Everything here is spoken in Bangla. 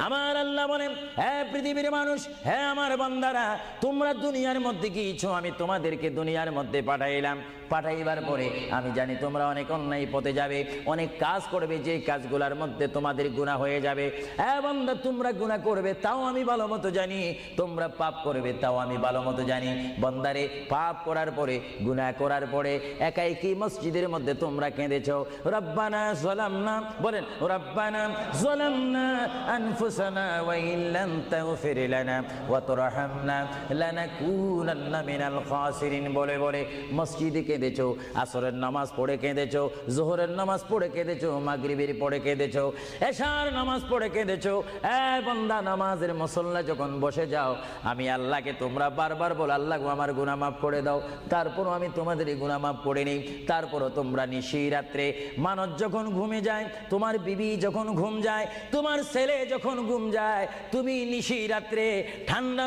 আমার আল্লাহ বলেন, হে পৃথিবীর মানুষ, হে আমার বান্দারা, তোমরা দুনিয়ার মধ্যে গিয়েছো, আমি তোমাদেরকে দুনিয়ার মধ্যে পাঠাইলাম। পাঠাইবার পরে আমি জানি তোমরা অনেক অন্যায় পথে যাবে, অনেক কাজ করবে, যে কাজগুলোর মধ্যে তোমাদের গুনাহ হয়ে যাবে। হ্যাঁ বান্দা, তোমরা গুনাহ করবে তাও আমি ভালো মতো জানি, তোমরা পাপ করবে তাও আমি ভালো মতো জানি। বান্দারে, পাপ করার পরে, গুনাহ করার পরে একাই কি মসজিদের মধ্যে তোমরা কেঁদেছো, রব্বানা যালামনা, বলেন রব্বানা যালামনা আনফুসানা ওয়া ইল্লাম তাগফির লানা ওয়া তুরহামনা লানাকুনান্না মিনাল খাসিরিন বলে বলে মসজিদে কেঁদেছো, আসরের নামাজ পড়ে কেঁদেছো, যোহরের নামাজ পড়ে কেঁদেছো, মাগরিবের পড়ে কেঁদেছো, এশার নামাজ পড়ে কেঁদেছো। এ বান্দা, নামাজের মুসল্লা যখন বসে যাও, আমি আল্লাহকে তোমরা বারবার বল, আল্লাহ আমার গুনাহ মাফ করে দাও। তারপরও আমি তোমাদের এই গুনাহ মাফ করে নিই। তারপরও তোমরা নিশি রাত্রে, মানুষ যখন ঘুমে যায়, তোমার বিবি যখন ঘুম যায়, তোমার ছেলে যখন ঘুম যায়, তুমি নিশি রাত্রে ঠান্ডা